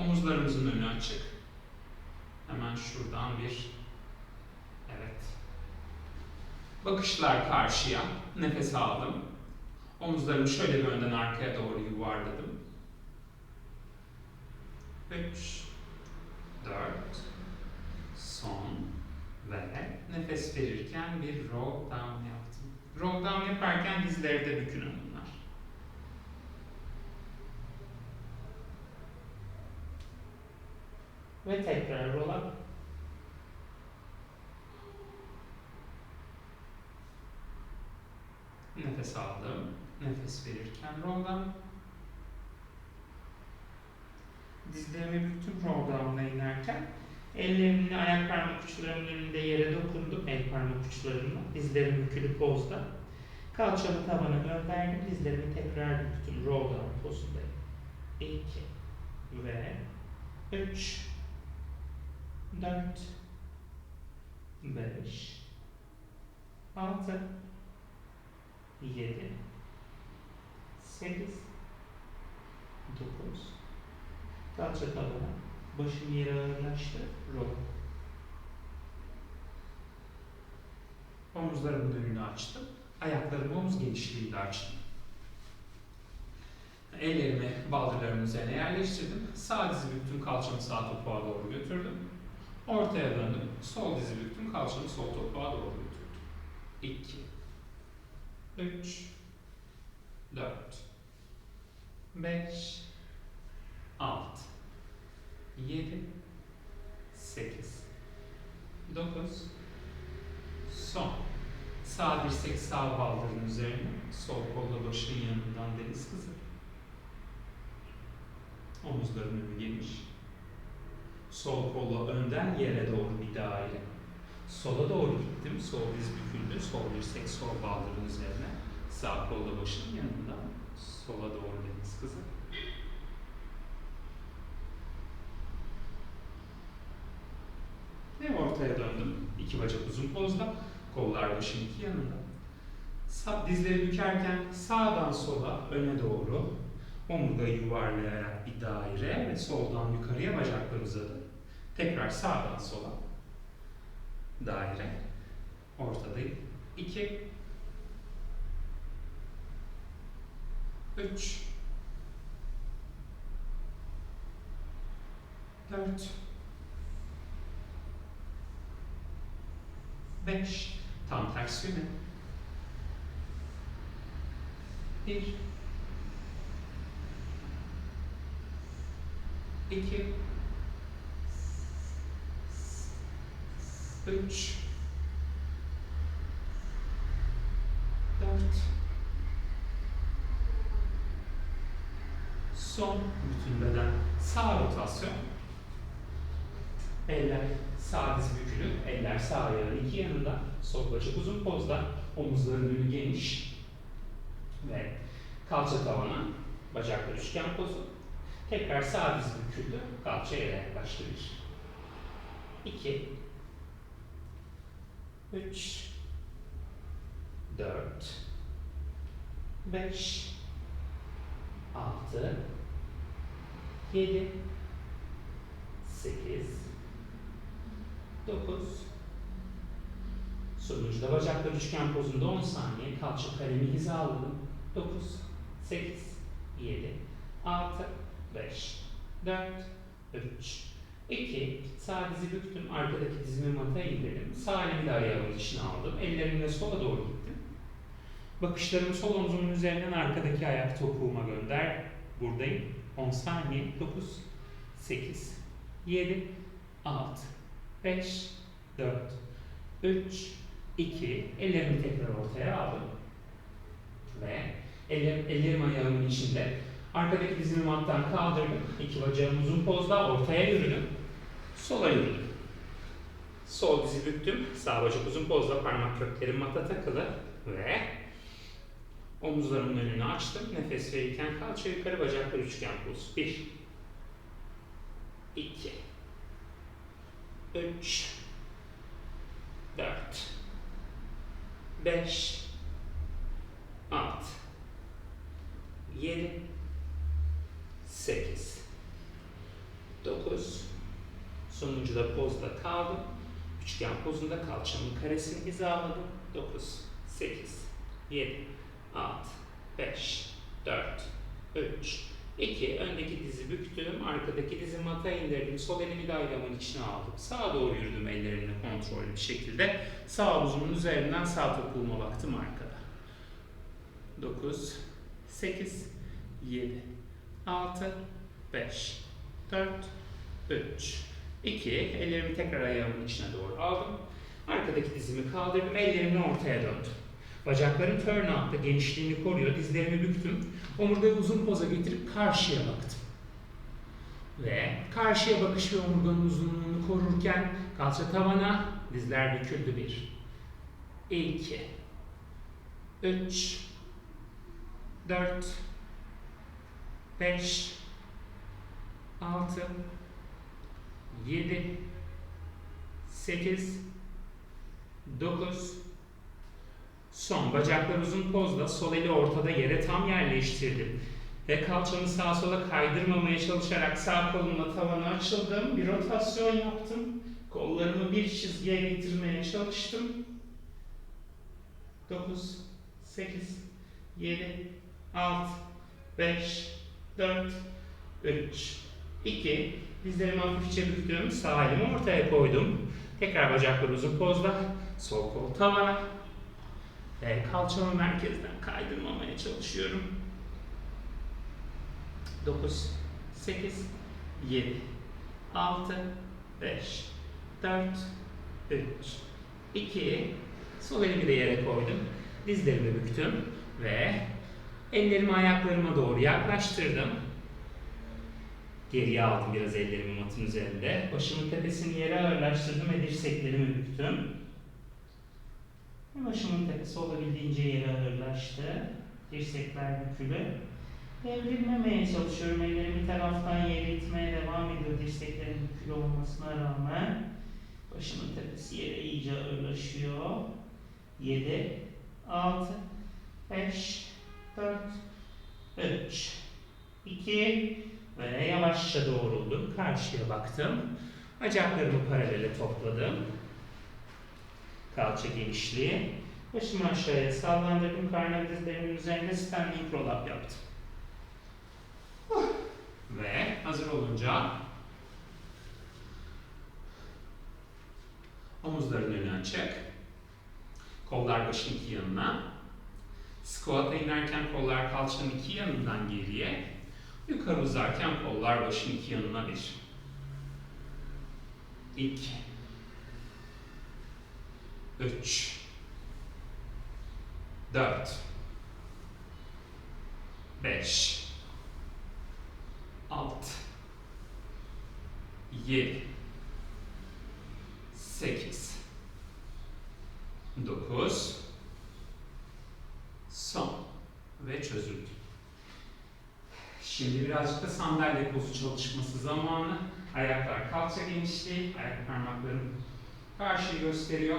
Omuzlarımızın önü açık. Hemen şuradan bir, evet. Bakışlar karşıya. Nefes aldım. Omuzlarımı şöyle bir önden arkaya doğru yuvarladım. 3, 4, son ve nefes verirken bir roll down yaptım. Roll down yaparken dizleri de bükün bunlar. Ve tekrar roll up. Nefes aldım. Nefes verirken roll down. Dizlerimi büktüm roll down'la inerken. Ellerimle ayak parmak uçlarımın önünde yere dokundum. El parmak uçlarımla. Dizlerim bükülü pozda. Kalçamı tavana gönderdim. Dizlerimi tekrar büktüm. Roll down pozundayım. 2 ve 3 4 5 6 7 8 9 kalça tavana, başım yere ağırlaştı, roll. Omuzlarımın önünü açtım. Ayaklarımı omuz genişliğinde açtım. Ellerimi baldırlarımın üzerine yerleştirdim. Sağ dizi büktüm, kalçamı sağ topuğa doğru götürdüm. Ortaya döndüm. Sol dizi büktüm, kalçamı sol topuğa doğru götürdüm. 2 3 4 5 6 7 8 9 son. Sağ dirsek sağ baldırın üzerine, sol kolla başın yanından deniz kızı. Omuzların önü geniş. Sol kolla önden yere doğru bir daire. Sola doğru gittim. Sol diz büküldü. Sol dirsek sol baldırın üzerine. Sağ kolla başın yanından sola doğru deniz kızı. Ve ortaya döndüm. İki bacak uzun pozda. Kollar başın iki yanında. Dizleri bükerken sağdan sola öne doğru omurgayı yuvarlayarak bir daire ve soldan yukarıya bacaklar uzadı. Tekrar sağdan sola daire. Ortadayım. 2 3 4 5 tam ters yöne. 1 2 3 4 son. Bütün beden sağ rotasyon. Eller sağ diz bükülü, eller sağ ayağın iki yanında, sol bacak uzun pozda, omuzların önü geniş ve kalça tavana, bacaklar üçgen pozu. Tekrar sağ diz büküldü, kalça yere yaklaştı. 2 3 4 5 6 7 8 9 Sonuçta bacaklar üçgen pozunda 10 saniye. Kalça kalemi hizaladım. 9 8 7 6 5 4 3 2 Sağ dizi büktüm. Arkadaki dizimi mataya indirdim. Sağ elimi de ayağımın içine aldım. Ellerimle sola doğru gittim. Bakışlarımı sol omzumun üzerinden arkadaki ayak topuğuma gönder. Buradayım. 10 saniye. 9 8 7 6 5 4 3 2 Ellerimi tekrar ortaya aldım. Ve ellerim ayağımın içinde. Arkadaki dizimi mattan kaldırdım. İki bacağım uzun pozda. Ortaya yürüdüm. Sola yürüdüm. Sol dizi büktüm. Sağ bacak uzun pozda. Parmak köklerim mata takılı. Ve omuzlarımın önünü açtım. Nefes verirken kalça yukarı, bacaklar üçgen poz. 1 2 3 4 5 6 7 8 Sonuncuda pozda kaldım. Üçgen pozunda kalçamın karesini hizaladım. 9, 8, 7, 6, 5, 4, 3, 2. Öndeki dizi büktüm. Arkadaki dizimi mataya indirdim. Sol elimi de ayağımın içine aldım. Sağa doğru yürüdüm ellerimle kontrollü bir şekilde. Sağ omuzumun üzerinden sağ topuğuma baktım arkada. 9, 8, 7, 6, 5, 4, 3, 2. Ellerimi tekrar ayağımın içine doğru aldım. Arkadaki dizimi kaldırdım. Ellerimle ortaya döndüm. Bacaklarım turn out'ta genişliğini koruyor. Dizlerimi büktüm. Omurgayı uzun poza getirip karşıya baktım. Ve karşıya bakış ve omurganın uzunluğunu korurken kalça tavana, dizler büküldü. 1, 2, 3, 4, 5, 6, 7, 8, 9, son. Bacaklar uzun pozda, sol eli ortada yere tam yerleştirdim. Ve kalçamı sağa sola kaydırmamaya çalışarak sağ kolumla tavana açıldım. Bir rotasyon yaptım. Kollarımı bir çizgiye getirmeye çalıştım. 9, 8, 7, 6, 5, 4, 3, 2. Dizlerimi hafifçe büktüm. Sağ elimi ortaya koydum. Tekrar bacaklar uzun pozda. Sol kol tavana. Ve kalçamı merkezden kaydırmamaya çalışıyorum. 9, 8, 7, 6, 5, 4, 3, 2. Sol elimi de yere koydum. Dizlerimi büktüm ve ellerimi ayaklarıma doğru yaklaştırdım. Geriye aldım biraz ellerimi matın üzerinde. Başımın tepesini yere ağırlaştırdım ve dirseklerimi büktüm. Başımın tepesi olabildiğince yere ağırlaştı. Dirsekler bükülü. Devrilmemeye çalışıyorum. Ellerim bir taraftan yere itmeye devam ediyor. Dirseklerin bükülü olmasına rağmen. Başımın tepesi yere iyice ağırlaşıyor. 7, 6, 5, 4, 3, 2 ve yavaşça doğruldum. Karşıya baktım. Bacaklarımı paralele topladım. Kalça genişliği. Başımı aşağıya sallandırdım. Karnım dizlerimin üzerine standing roll up yaptım. Ve hazır olunca omuzların önü açık. Kollar başın iki yanına. Squat'a inerken kollar kalçanın iki yanından geriye. Yukarı uzarken kollar başın iki yanına 1, 2, 3, 4, 5, 6, 7, 8, 9, son ve çözüldü. Şimdi birazcık da sandalye pozu çalışması zamanı. Ayaklar kalça genişliği, ayak parmaklarım karşıyı gösteriyor.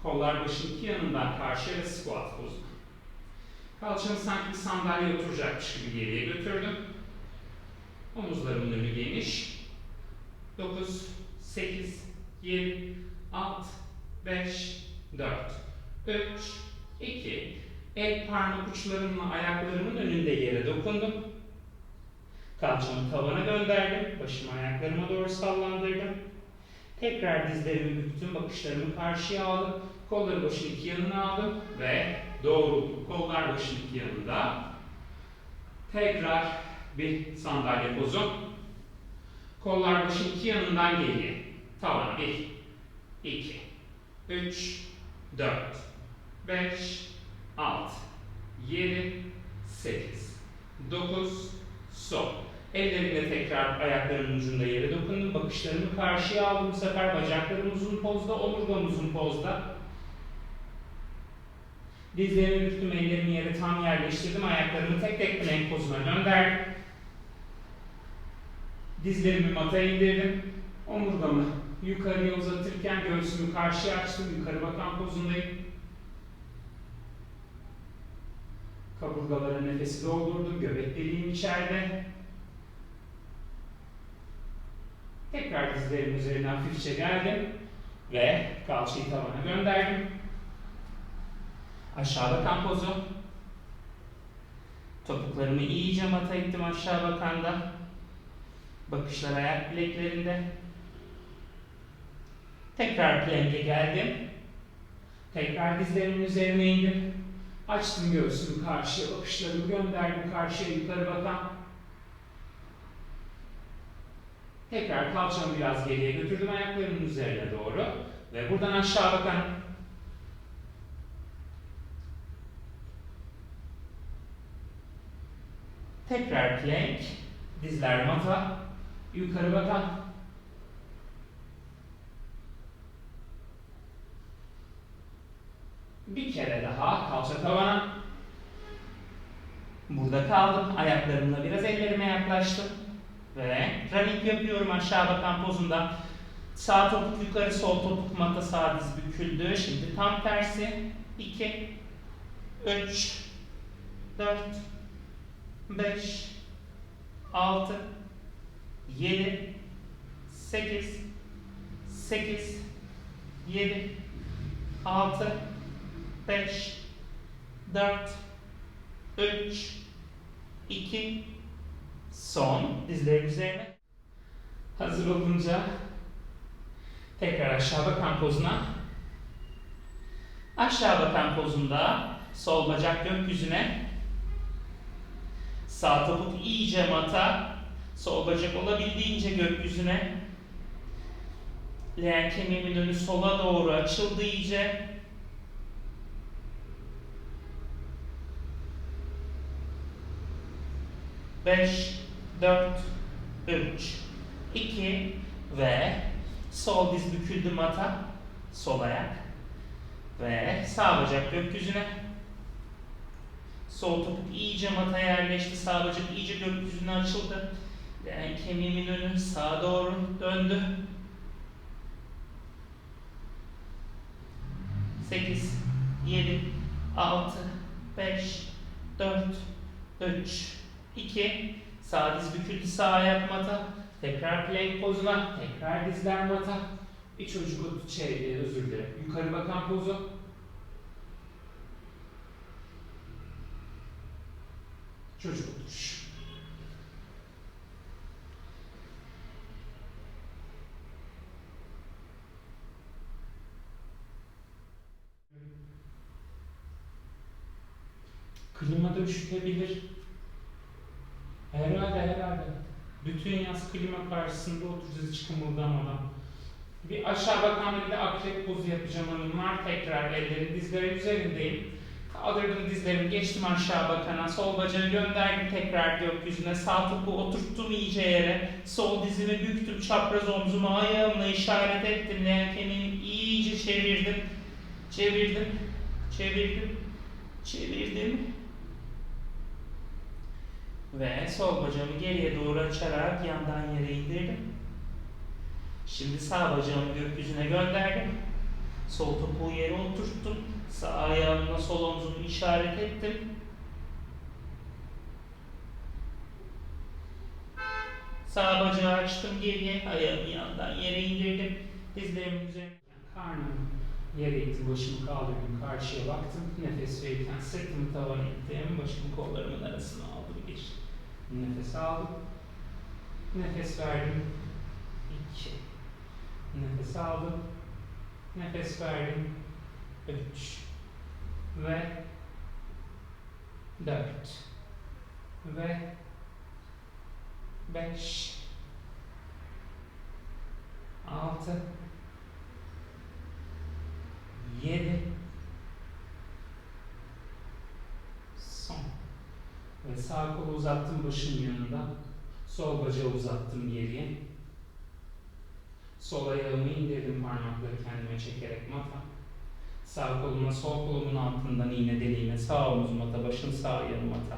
Kollar başın iki yanından karşıya ve squat pozu. Kalçamı sanki bir sandalyeye oturacakmış gibi geriye götürdüm. Omuzlarımın önü geniş. 9, 8, 7, 6, 5, 4, 3, 2. El parmak uçlarımla ayaklarımın önünde yere dokundum. Kalçamı tavana gönderdim. Başımı ayaklarıma doğru sallandırdım. Tekrar dizlerimi büktüm. Bakışlarımı karşıya aldım. Kolları başın iki yanına aldım ve doğruldum. Kollar başın iki yanında. Tekrar bir sandalye pozu. Kollar başın iki yanından geriye. Tavana 1, 2, 3, 4, 5, 6, 7, 8, 9, son. Ellerimle tekrar ayaklarımın ucunda yere dokundum. Bakışlarımı karşıya aldım. Bu sefer bacaklarım uzun pozda, omurgam uzun pozda. Dizlerimi büktüm, ellerimi yere tam yerleştirdim. Ayaklarımı tek tek plank pozuna gönderdim. Dizlerimi mataya indirdim. Omurgamı yukarıya uzatırken göğsümü karşıya açtım. Yukarı bakan pozundayım. Kaburgalara nefesi doldurdum. Göbek deliğim içeride. Tekrar dizlerimin üzerine hafifçe geldim ve kalçayı tavana gönderdim. Aşağı bakan pozu. Topuklarımı iyice mata ettim aşağı bakanda. Bakışlar ayak bileklerinde. Tekrar plank'e geldim. Tekrar dizlerimin üzerine indim. Açtım göğsümü karşıya, bakışlarımı gönderdim karşıya yukarı bakan. Tekrar kalçamı biraz geriye götürdüm ayaklarımın üzerine doğru. Ve buradan aşağı bakan. Tekrar plank. Dizler mata. Yukarı bakan. Bir kere daha kalça tavana. Burada kaldım. Ayaklarımla biraz ellerime yaklaştım. Ve running yapıyorum aşağı bakan pozunda. Sağ topuk yukarı, sol topuk mata, sağ diz büküldü. Şimdi tam tersi. 2, 3, 4, 5, 6, 7, 8, 7, 6, 5, 4, 3, 2, son. Dizlerin üzerine. Hazır olunca tekrar aşağı bakan pozuna. Aşağı bakan pozunda sol bacak gökyüzüne. Sağ topuk iyice mata. Sol bacak olabildiğince gökyüzüne. Leğen kemiğimin önü sola doğru açıldı iyice. Beş, 4, 3, 2 ve sol diz büküldü mata. Sol ayak. Ve sağ bacak gökyüzüne. Sol topuk iyice mataya yerleşti. Sağ bacak iyice gökyüzüne açıldı. Yani kemiğimin önü sağa doğru döndü. 8, 7, 6, 5, 4, 3, 2. Sağ diz büküldü. Sağ ayak mata. Tekrar plank pozuna. Tekrar dizler mata. Bir çocuk özür dilerim. Yukarı bakan pozu. Çocuk oturuş. Klimada üşütebilir. Herhalde. Bütün yaz klima karşısında oturacağız hiç kımıldamadan. Bir aşağı bakan bir de akrep pozu yapacağım hanımlar. Tekrar ellerim dizlerim üzerindeyim. Kaldırdım dizlerimi, geçtim aşağı bakana. Sol bacağı gönderdim tekrar gökyüzüne. Sağ topuğu oturttum iyice yere. Sol dizimi büktüm, çapraz omzuma ayağımla işaret ettim. Leğen kemiğimi iyice çevirdim. Ve sol bacağımı geriye doğru açarak yandan yere indirdim. Şimdi sağ bacağımı gökyüzüne gönderdim. Sol topuğu yere oturttum. Sağ ayağımla sol omzumu işaret ettim. Sağ bacağı açtım geriye. Ayağımı yandan yere indirdim. Dizlerimin üzerine karnımı yere ittim. Başımı kaldırdım. Karşıya baktım. Nefes verirken sırtımı tavana ittim. Başımı kollarımın arasına aldım. Bir nefes aldım. Nefes verdim. 2. Nefes aldım. Nefes verdim. 3 ve 4 ve 5 6 7 son ve sağ kolu uzattım başın yanında, sol bacağı uzattım geriye, sol ayağımı indirdim parmakları kendime çekerek mata. Sağ koluma, sol kolumun altından iğne deliğine, sağ omuz mata, başın sağ yanı mata.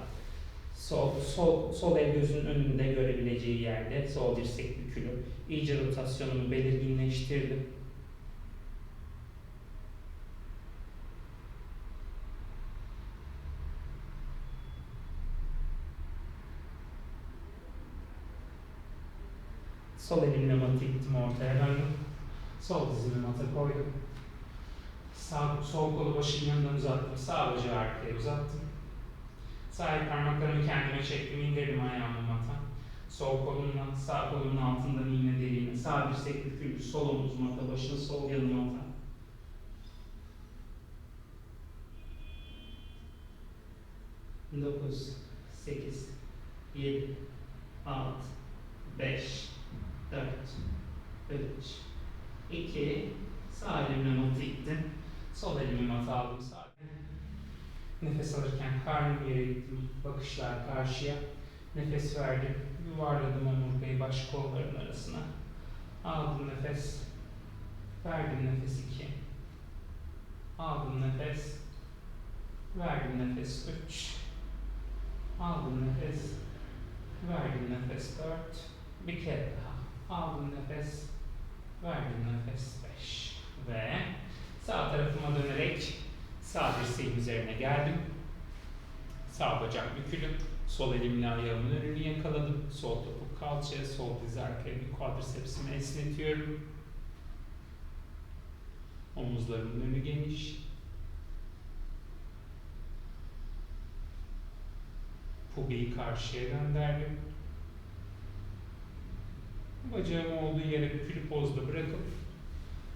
Sol el gözünün önünde görebileceği yerde, sol dirsek bükülü. İyice rotasyonumu belirginleştirdim. Sol elimle matı ittim, ortaya döndüm. Sol dizimi mata koydum. Sol kolu başın yanından uzattım. Sağ bacağı arkaya uzattım. Sağ el parmaklarımı kendime çektim, indirdim ayağımı mata. Sol kolumla, sağ kolumun altından iğne deliğine. Sağ dirseklik gücü, sol omuz mata, başın sol yanı mata. Dokuz, 8, 7, 6, 5, 4, 3, 2, sağ elimle matı ittim. Sol elimi mata aldım. Sağ nefes alırken karnım yere ittim. Bakışlar karşıya. Nefes verdim. Yuvarladım omurgayı baş kolların arasına. Aldım nefes. Verdim nefes 2. Aldım nefes. Verdim nefes 3. Aldım nefes. Verdim nefes 4. Bir kere daha. Aldım nefes. Verdim nefes 5. Ve sağ tarafıma dönerek sağ dirseğim üzerine geldim. Sağ bacak bükülü. Sol elimle ayağımın önünü yakaladım. Sol topuk kalçaya, sol diz arkaya, bir quadricepsimi esnetiyorum. Omuzlarımın önü geniş. Pubiyi karşıya gönderdim. Bacağımı olduğu yere bükülü pozda bırakıp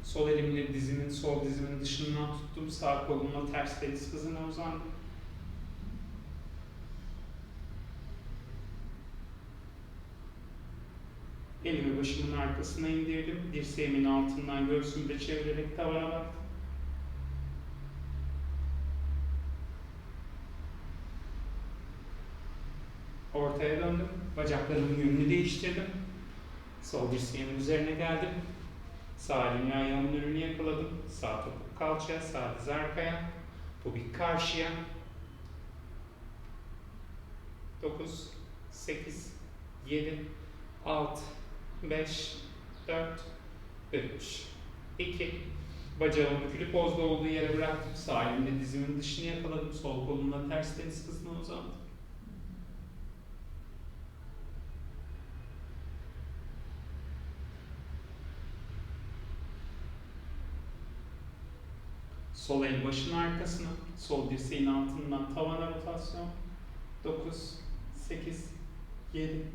sol elimle sol dizimin dışından tuttum. Sağ kolumla ters deniz kızına uzandım. Elimi başımın arkasına indirdim. Dirseğimin altından göğsümde çevirerek tavana baktım. Ortaya döndüm. Bacaklarımın yönünü değiştirdim. Sol dirseğimin üzerine geldim. Sağ elimle ayağımın önünü yakaladım. Sağ topuk kalçaya, sağ diz arkaya. Pubik karşıya. 9, 8, 7, 6, 5, 4, 3, 2. Bacağımı bükülü pozda olduğu yere bıraktım. Sağ elimle dizimin dışını yakaladım. Sol kolumla ters deniz kızına uzandım. Sol el başın arkasına, sol dirseğin altından tavana rotasyon. 9, 8, 7,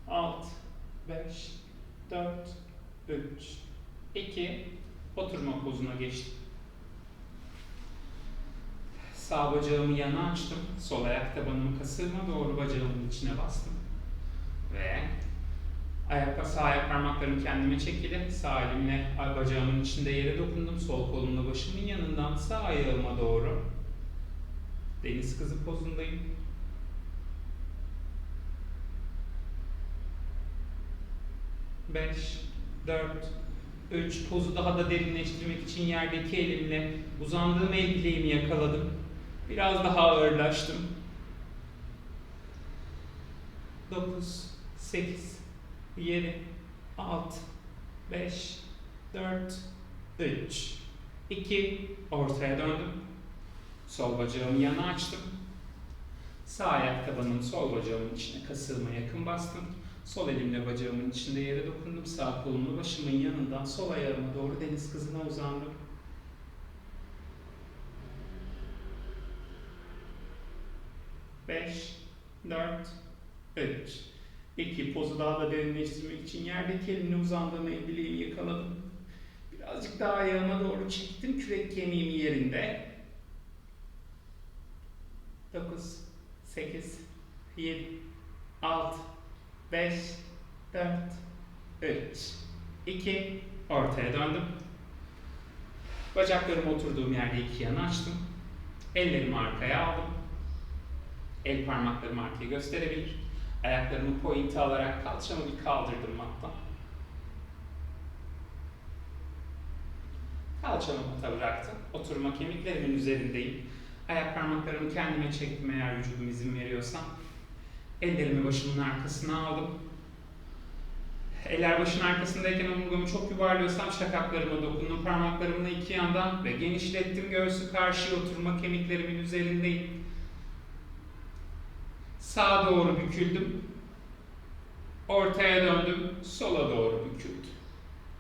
6, 5, 4, 3, 2, oturma pozuna geçtim. Sağ bacağımı yana açtım, sol ayak tabanımı kasığıma doğru bacağımın içine bastım. Ve sağ ayak parmaklarım kendime çekildi. Sağ elimle bacağımın içinde yere dokundum. Sol kolumla başımın yanından sağ ayağıma doğru deniz kızı pozundayım. Beş, 4, 3. Pozu daha da derinleştirmek için yerdeki elimle uzandığım el bileğimi yakaladım. Biraz daha ağırlaştım. 9, 8, 7, 6, 5, 4, 3, 2, ortaya döndüm. Sol bacağımı yana açtım. Sağ ayak tabanımı sol bacağımın içine kasığıma yakın bastım. Sol elimle bacağımın içinde yere dokundum. Sağ kolumla başımın yanından sol ayağıma doğru deniz kızına uzandım. Beş, 4, 3, 2. Pozu daha da derinleştirmek için yerdeki elimle uzandığım el bileğimi yakaladım. Birazcık daha ayağıma doğru çektim. Kürek kemiğim yerinde. 9, 8, 7, 6, 5, 4, 3, 2, ortaya döndüm. Bacaklarımı oturduğum yerde iki yana açtım. Ellerimi arkaya aldım. El parmaklarımı arkaya gösterebilir. Ayaklarımı pointe alarak kalçamı bir kaldırdım mattan. Kalçamı mata bıraktım. Oturma kemiklerimin üzerindeyim. Ayak parmaklarımı kendime çektim eğer vücudum izin veriyorsa. Ellerimi başımın arkasına aldım. Eller başın arkasındayken omurgamı çok yuvarlıyorsam şakaklarıma dokundum. Parmaklarımla iki yandan ve genişlettim. Göğsü karşıya, oturma kemiklerimin üzerindeyim. Sağa doğru büküldüm. Ortaya döndüm. Sola doğru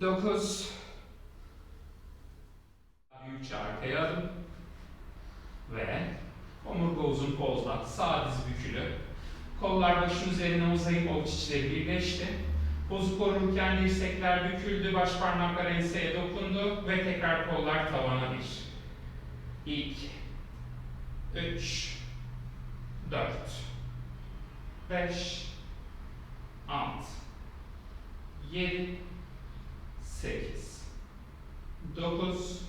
9. Büyükçe arkaya adım. Ve omurga uzun pozla, sağ diz bükülü. Kollar başın üzerine uzayıp avuç içleri birleşti. Pozu korurken dirsekler büküldü, baş parmaklar enseye dokundu ve tekrar kollar tavana 1, 2, 3, 4, 5, 6, 7, 8, 9.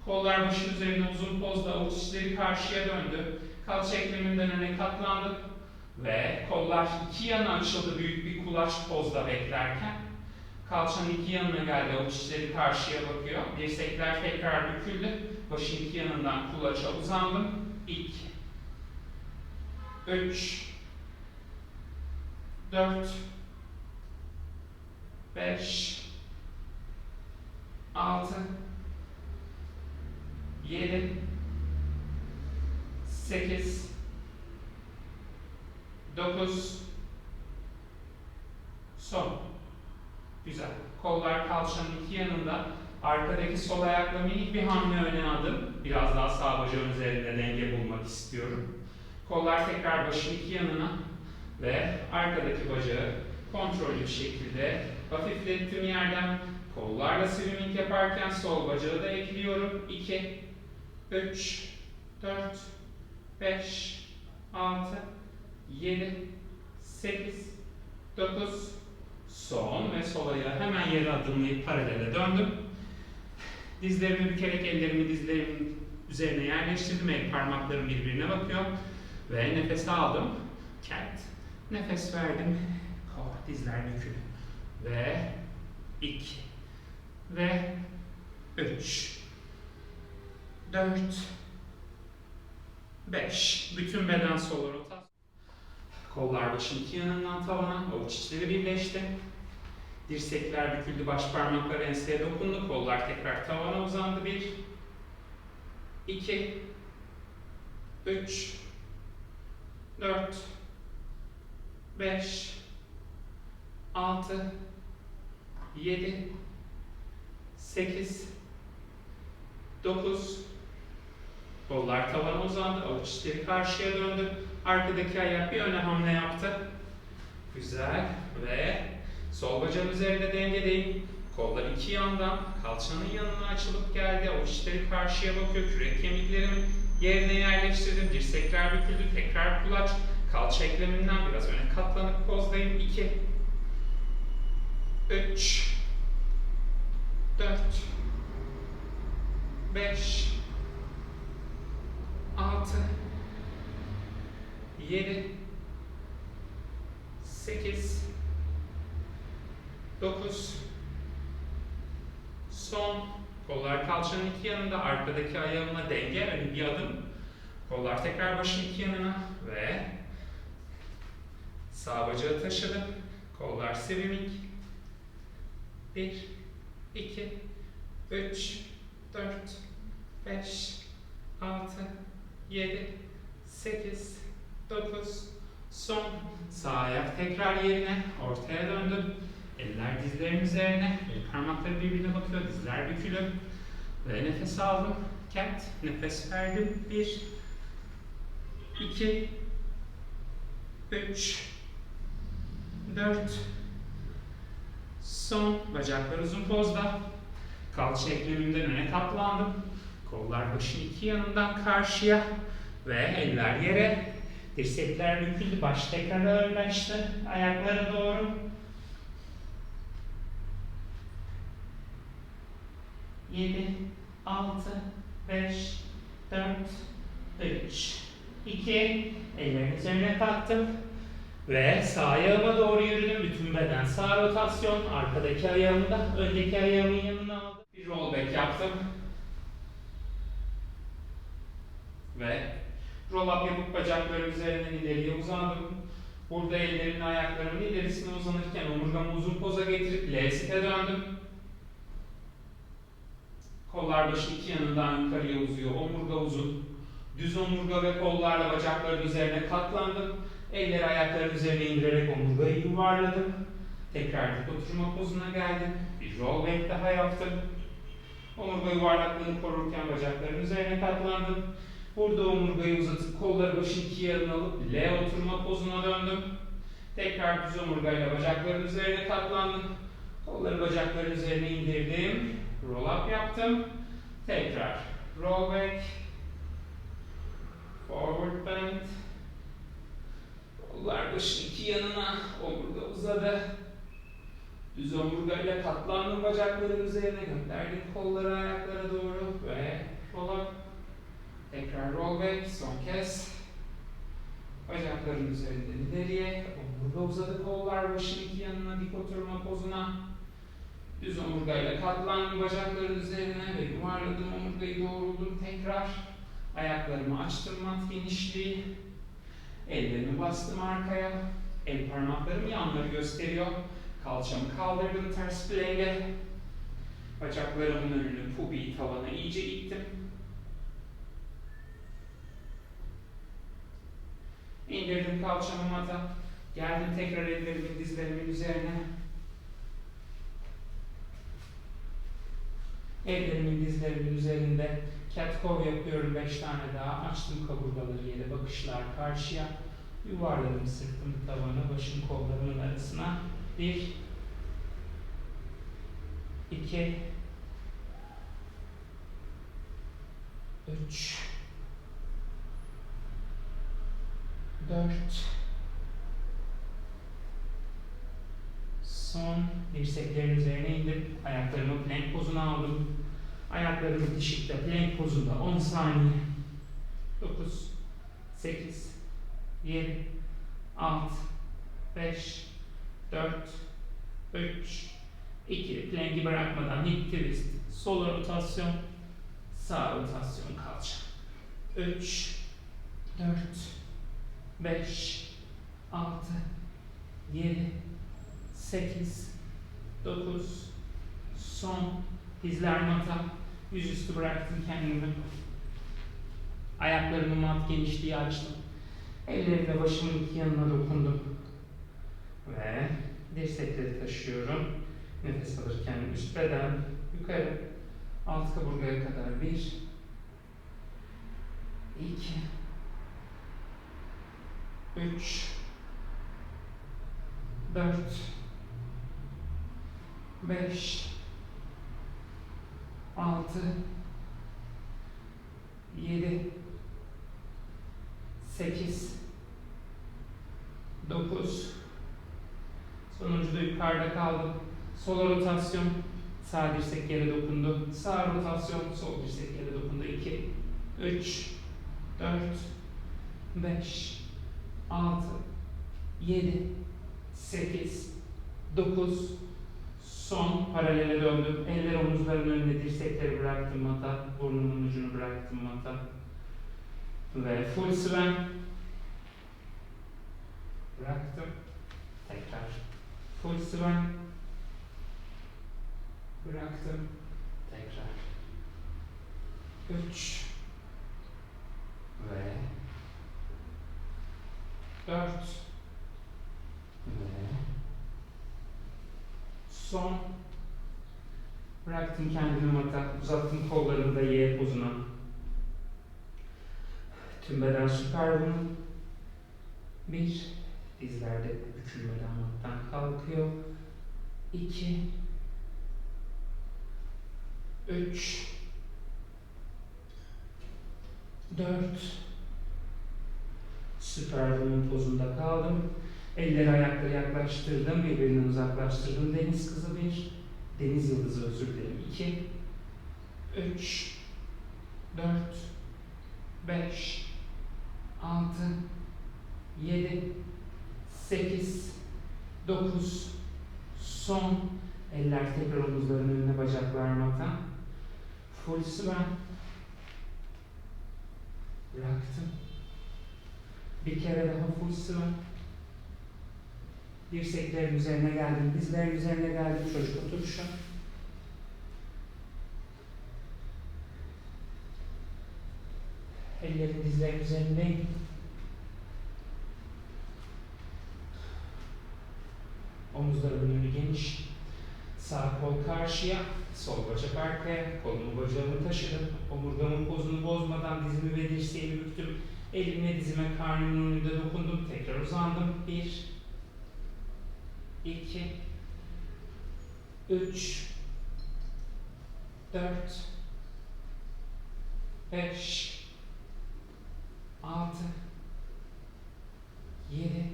Kollar başın üzerine uzun pozda, avuç içleri karşıya döndü. Kalça ekleminden öne katlandık. Ve kollar iki yana açıldı büyük bir kulaç pozda beklerken. Kalçanın iki yanına geldi, avuç içleri karşıya bakıyor. Dirsekler tekrar büküldü. Başın iki yanından kulaça uzandım. 2, 3, 4, 5, 6, 7, 8, 9, son. Güzel. Kollar kalçanın iki yanında. Arkadaki sol ayakla minik bir hamle öne adım. Biraz daha sağ bacağın üzerinde denge bulmak istiyorum. Kollar tekrar başın iki yanına ve arkadaki bacağı kontrollü bir şekilde hafiflettim yerden. Kollarla swimming yaparken sol bacağı da ekliyorum. 2, 3, 4, 5, 6, 7, 8, 9, son ve sol ayağı hemen yere adımlayıp paralele döndüm. Dizlerimi bükerek ellerimi dizlerimin üzerine yerleştirdim. El parmaklarım birbirine bakıyor. Ve nefes aldım. Cat. Nefes verdim. Dizler bükülü. Ve 2 ve 3 4 5. Bütün beden sola rotasyon. Kollar başın iki yanından tavana, avuç içleri birleşti. Dirsekler büküldü, baş parmaklar enseye dokundu. Kollar tekrar tavana uzandı. 1, 2, 3, 4, 5, 6, 7, 8, 9. Kollar tavana uzandı, avuç içleri karşıya döndü. Arkadaki ayak bir öne hamle yaptı. Güzel. Ve sol bacağın üzerinde dengedeyim. Kollar iki yandan, kalçanın yanına açılıp geldi. Avuç içleri karşıya bakıyor. Kürek kemiklerimi yerine yerleştirdim. Dirsekler büküldü. Tekrar kulaç. Kalça ekleminden biraz öne katlanıp pozdayım. 2, 3, 4, 5, 6, 7, 8, 9, son. Kollar kalçanın iki yanında, arkadaki ayağımla denge, hani bir adım. Kollar tekrar başın iki yanına ve sağ bacağı taşıdım. Kollar swimming. 1, 2, 3, 4, 5, 6, 7, 8, 9, son. Sağ ayak tekrar yerine, ortaya döndüm. Eller dizlerin üzerine, el parmakları birbirine bakıyor, dizler bükülü. Ve nefes aldım. Cat, nefes verdim. 1, 2, 3, 4, son. Bacaklar uzun pozda. Kalça eklemimden öne katlandım. Kollar başın iki yanından karşıya ve eller yere. Dirsekler büküldü, baş tekrar ağırlaştı. Ayaklara doğru. 7, 6, 5, 4, 3, 2, ellerin üzerine kalktım. Ve sağ ayağıma doğru yürüdüm. Bütün beden sağ rotasyon. Arkadaki ayağımı da öndeki ayağımın yanına aldım. Bir rollback yaptım. Ve roll up yapıp bacaklarım üzerinden ileriye uzandım. Burada ellerimin ayaklarımın ilerisine uzanırken omurgamı uzun poza getirip L-sit'e döndüm. Kollar başın iki yanından yukarıya uzuyor. Omurga uzun. Düz omurga ve kollarla bacakların üzerine katlandım. Elleri ayakların üzerine indirerek omurgayı yuvarladım. Tekrar dik oturma pozuna geldim. Bir roll back daha yaptım. Omurga yuvarlaklığını korurken bacakların üzerine katlandım. Burada omurgayı uzatıp kolları başın iki yanına alıp L oturma pozuna döndüm. Tekrar düz omurgayla bacakların üzerine katlandım. Kolları bacakların üzerine indirdim. Roll up yaptım. Tekrar roll back. Forward bend. Kollar başın iki yanına, omurga uzadı. Düz omurgayla katlandım bacakların üzerine, gönderdim kolları ayaklara doğru ve roll up. Tekrar roll back, son kez. Bacakların üzerinden ileriye, omurga uzadı, kollar başın iki yanına, dik oturma pozuna. Düz omurgayla katlandım bacakların üzerine ve yuvarladım omurgayı, doğruldum tekrar. Ayaklarımı açtım mat genişliği. Ellerimi bastım arkaya. El parmaklarım yanları gösteriyor. Kalçamı kaldırdım ters plenge. Bacaklarımın önünü, pubiyi tavana iyice ittim. İndirdim kalçamı mata. Geldim tekrar ellerimin dizlerimin üzerine. Ellerimin dizlerimin üzerinde cat cow yapıyorum 5 tane daha. Açtım kaburgaları yere, bakışlar karşıya. Yuvarladım sırtımı tavana, başım kollarımın arasına. 1 2 3 4 son. Dirseklerin üzerine indim. Ayaklarımı plank pozuna aldım. Ayaklarımı dişikte plank pozunda 10 saniye. 9 8 7 6 5 4 3 2 plank'i bırakmadan hip twist, sol rotasyon, sağ rotasyon kalça. 3 4 5 6 7 8 9 son. Dizler mata, yüzüstü bıraktım kendimi. Ayaklarımı mat genişliği açtım. Ellerimle başımın iki yanına dokundum. Ve dirsekleri taşıyorum. Nefes alırken üst beden yukarı, alt kaburgaya kadar 1 2 3 4 5 6 7 8 9 sonuncuda yukarıda kaldım. Sola rotasyon, sağ dirsek yere dokundu. Sağ rotasyon, sol dirsek yere dokundu. 2 3 4 5 6 7 8 9 son. Paralele döndüm. Eller omuzların önünde, dirsekleri bıraktım mata. Burnumun ucunu bıraktım mata. Ve full sven. Bıraktım. Tekrar. Full sven. Bıraktım. Tekrar. 3 ve 4 ve son. Bıraktım kendimi mata. Uzattım kollarımı da Y pozuna. Tüm beden süper bunun. 1 dizlerde bükülmeden mattan kalkıyor. 2 3 4 süper bunun pozunda kaldım. Elleri ayakları yaklaştırdım, birbirinden uzaklaştırdım. Deniz kızı 1, deniz yıldızı özür dilerim 2 3 4 5 6 7 8 9 son. Eller tekrar omuzların önüne, bacaklar mata. Full sven. Bıraktım. Bir kere daha full sven. Dirseklerin üzerine geldim, dizlerin üzerine geldim, çocuk oturuşu. Ellerin dizlerin üzerindeyim. Omuzlarımın önü geniş. Sağ kol karşıya, sol bacak arkaya. Kolumu bacağımı taşıdım. Omurgamın pozunu bozmadan dizimi ve dirseğimi büktüm. Elimle dizime, karnımın önünde dokundum. Tekrar uzandım. 1, 2, 3, 4, 5, 6, 7,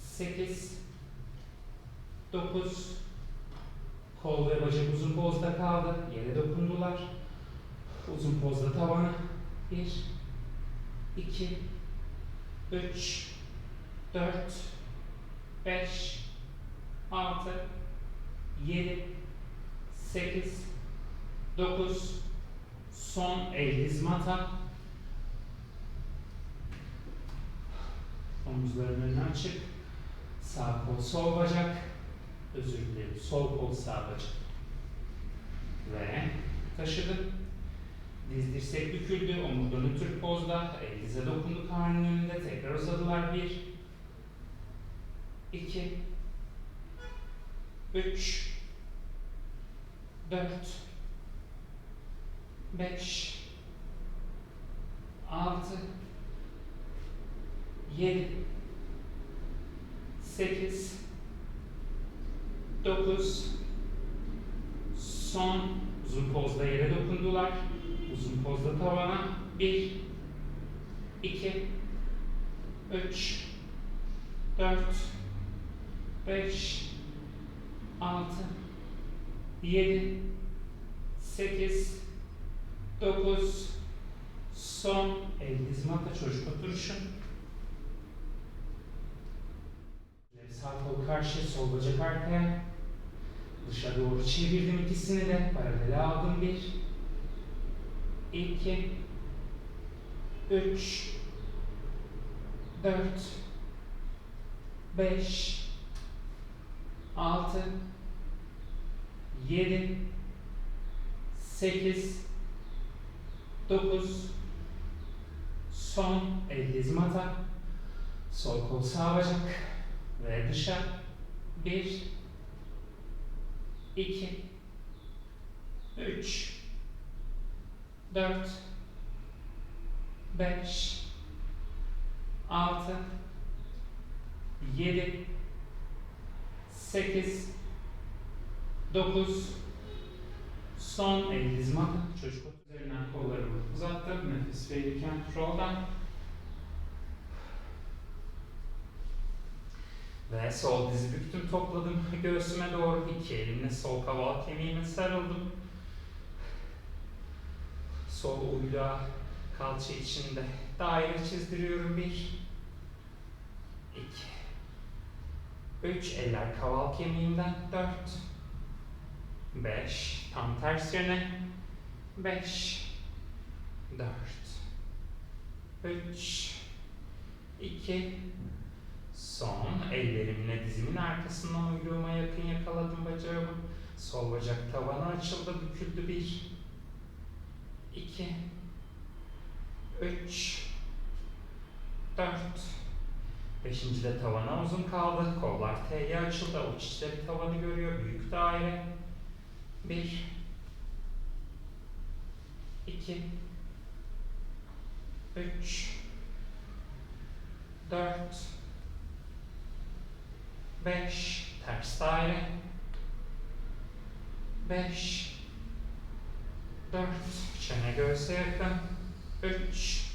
8, 9, kol ve bacak uzun pozda kaldı. Yere dokundular. Uzun pozda tavana. 1, 2, 3, 4, 5, 6, 7, 8, 9, son el diz mata. Omuzların önü açık. Sağ kol sol bacak. Özür dilerim. Sol kol sağ bacak. Ve taşıdım. Diz dirsek büküldü. Omurga nötr pozda. El dize dokundu karnının önünde. Tekrar uzadılar. 1, 2, 3, 4, 5, 6, 7, 8, 9, son uzun pozda yere dokundular. Uzun pozda tavana. 1, 2, 3, 4, 5, 6, 7, 8, 9, son el diz mata çocuk oturuşu. Sağ kol karşıya, sol bacak arkaya. Dışa doğru çevirdim ikisini de. Paralel aldım. 1, 2, 3, 4, 5, 6, 7, 8, 9, son el diz mata. Sol kol sağ bacak ve dışa. 1, 2, 3, 4, 5, 6, 7, 8, 9, son el diz mata. Çocuk üzerinden kollarımı uzattım. Nefes verirken roldan. Ve sol dizi büktüm, topladım göğsüme doğru. 2 elimle sol kaval kemiğime sarıldım. Sol uyluğa kalça içinde daire çizdiriyorum. 1, 2, 3, eller kaval kemiğimden. 4, 5, tam ters yöne. 5, 4, 3, 2, son. Ellerimle dizimin arkasından uyluğuma yakın yakaladım bacağımı. Sol bacak tavana açıldı, büküldü. 1, 2, 3, 4, 5. de tavana uzun kaldı. Kollar T'ye açıldı. Avuç içleri tavanı görüyor. Büyük daire. 1, 2, 3, 4, 5, ters daire. 5, 4, çene göğse yakın. 3,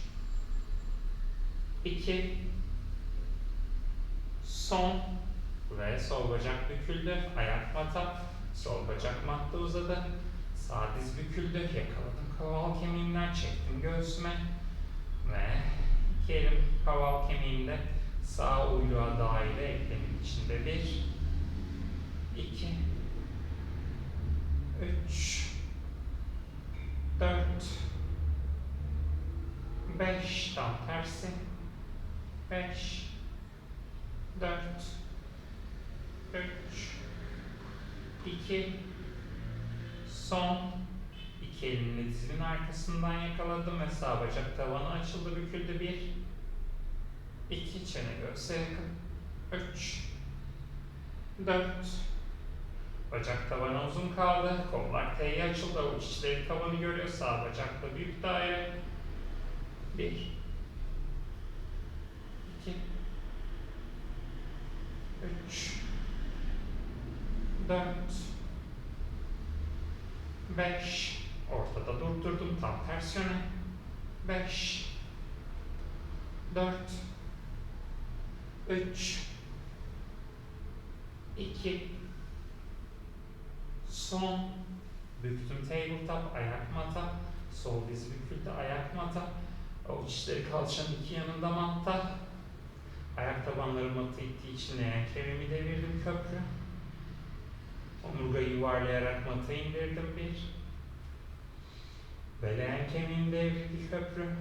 2, son ve sol bacak büküldü. Ayak mata, sol bacak matta uzadı. Sağ diz büküldü. Yakaladım kaval kemiğimden, çektim göğsüme ve iki elim kaval kemiğimde sağ uyluğa daire eklemin içinde. 1, 2, 3, 4, 5, tam tersi. 5, 4, 3, 2, son. İki elimle dizimin arkasından yakaladım ve sağ bacak tavana açıldı, büküldü. 1, 2, çene göğse yakın. 3, 4. Bacak tavana uzun kaldı. Kollar T'ye açıldı. Avuç içleri tavanı görüyor. Sağ bacakla büyük daire. 1, 2, 3, 4, 5. Ortada durdurdum. Tam ters yöne. 5, 4, 3, 2, son. Büktüm tabletop, ayak mata. Sol diz büküldü, ayak mata. Avuç içleri kalçanın iki yanında matta. Ayak tabanları matı ittiği için leğen kemiğimi devirdim köprü. Omurgayı yuvarlayarak matı indirdim 1. Ve leğen kemiğim devrildi köprü.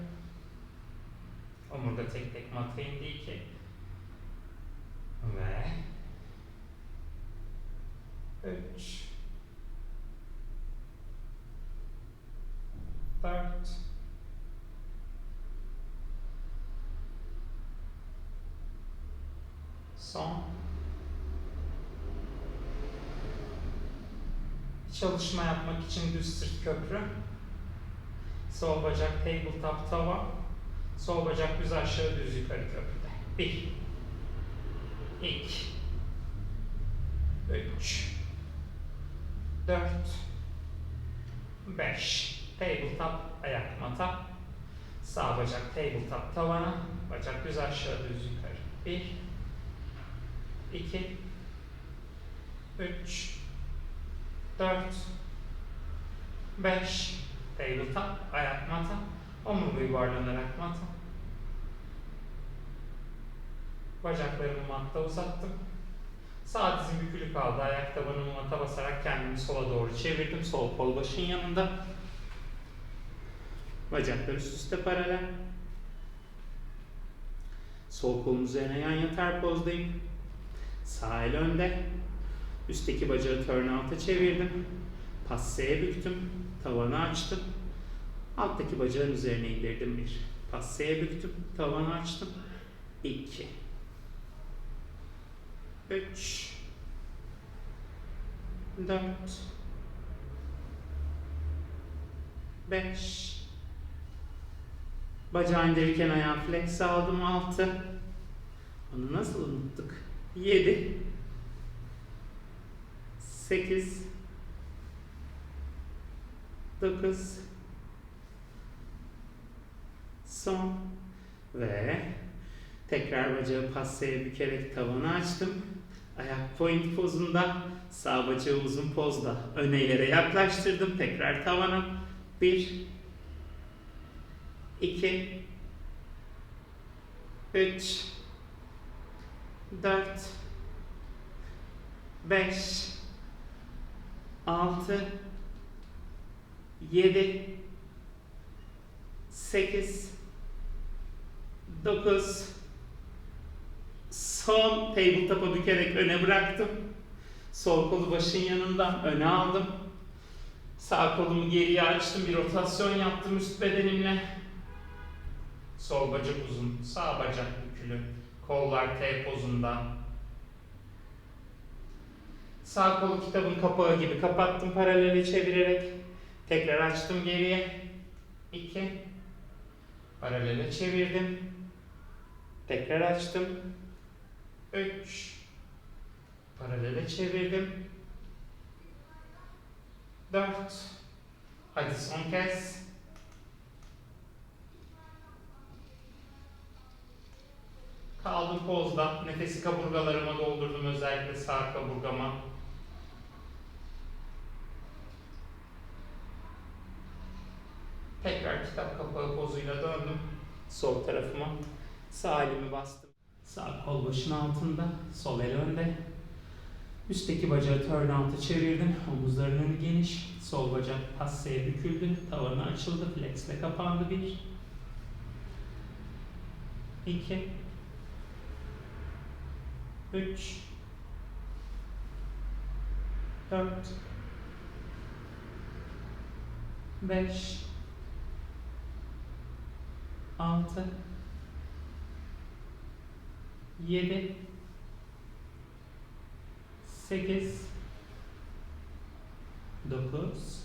Omurga tek tek mata indi 2. Ve 3, 4, 10. Çalışma yapmak için düz sırt köprü. Sol bacak tabletop tava. Sol bacak düz aşağı düz yukarı köprüde. 1, 2, 3, 4, 5. Tabletop ayak mata. Sağ bacak tabletop tavana. Bacak düz aşağı düz yukarı. 1, 2, 3, 4, 5. Tabletop ayak mata. Omurga yuvarlanarak mata. Bacaklarımı matta uzattım. Sağ dizim bükülü kaldı. Ayak tabanımı mata basarak kendimi sola doğru çevirdim. Sol kol başın yanında. Bacaklar üst üste paralel. Sol kolun üzerine yan yatar pozdayım. Sağ el önde. Üstteki bacağı turn out'a çevirdim. Passe'ye büktüm. Tavanı açtım. Alttaki bacağın üzerine indirdim 1. Passe'ye büktüm. Tavanı açtım. 2, 3, 4, 5. Bacağı indirirken ayağı flex aldım 6. Onu nasıl unuttuk? 7, 8, 9, son ve tekrar bacağı passeye bükerek tavanı açtım. Ayak point pozunda, sağ bacağı uzun pozda öne yere yaklaştırdım. Tekrar tavana. 1, 2, 3, 4, 5, 6, 7, 8, 9, son tabletop'a bükerek öne bıraktım. Sol kolu başın yanından öne aldım. Sağ kolumu geriye açtım. Bir rotasyon yaptım üst bedenimle. Sol bacak uzun, sağ bacak bükülü. Kollar T pozunda. Sağ kolu kitabın kapağı gibi kapattım paralele çevirerek. Tekrar açtım geriye. 2. Paralele çevirdim. Tekrar açtım. 3. Paralele çevirdim. 4. Hadi son kez. Kaldım pozda. Nefesi kaburgalarıma doldurdum. Özellikle sağ kaburgama. Tekrar kitap kapağı pozuyla döndüm. Sol tarafıma. Sağ elimi bastım. Sağ kol başın altında. Sol el önde. Üstteki bacağı turn out'a çevirdim. Omuzların önü geniş. Sol bacak passeye büküldü. Tavanı açıldı. Flex ile kapandı. 1, 2, 3, 4, 5, 6, 7, 8, 9.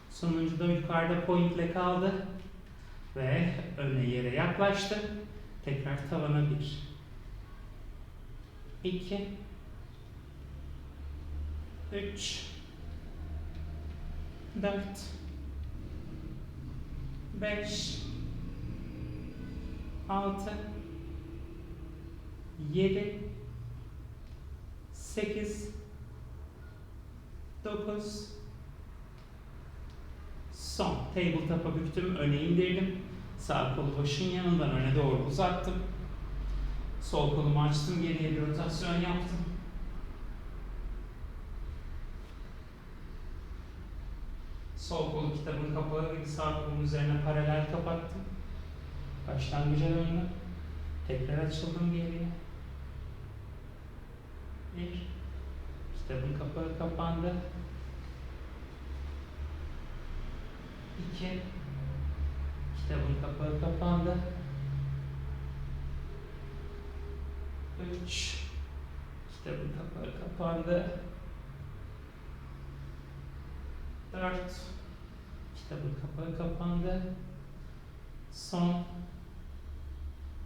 Sonuncu da yukarıda pointle kaldı. Ve öne yere yaklaştı. Tekrar tavana 1, 2, 3, 4, 5, 6, 7, 8, 9. Son. Tabletop'a büktüm, öne indirdim. Sağ kolu başın yanından öne doğru uzattım. Sol kolumu açtım, geriye bir rotasyon yaptım. Sol kolu kitabın kapağı gibi sağ kolun üzerine paralel kapattım. Başlangıca döndüm. Tekrar açıldım geriye. 1. Kitabın kapağı kapandı. 2. Kitabın kapağı kapandı. 3. Kitabın kapağı kapandı. 4. Kitabın kapağı kapandı. Son.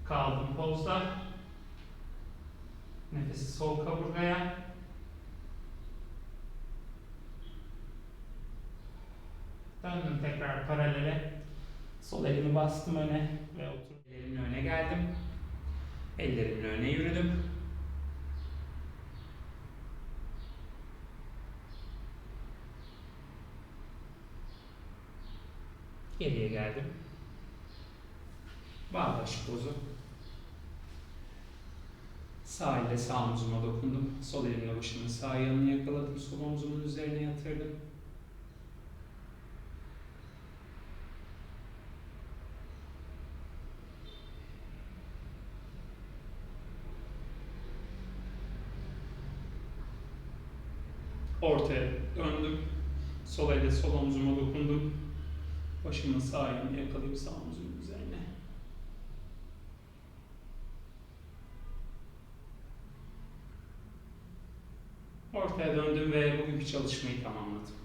Kaldım pozda. Nefesi sol kaburgaya. Döndüm tekrar paralele. Sol elimi bastım öne ve oturdum. Ellerimle öne geldim. Ellerimle öne yürüdüm. Geriye geldim. Bağdaş pozu. Sağ ile sağ omzuma dokundum. Sol elimle başımın sağ yanını yakaladım. Sol omzumun üzerine yatırdım. Ortaya döndüm. Sol elle sol omzuma dokundum. Başımın sağ yanını yakalayıp sağ omzumun üzerine. Ortaya döndüm ve bugünkü çalışmayı tamamladım.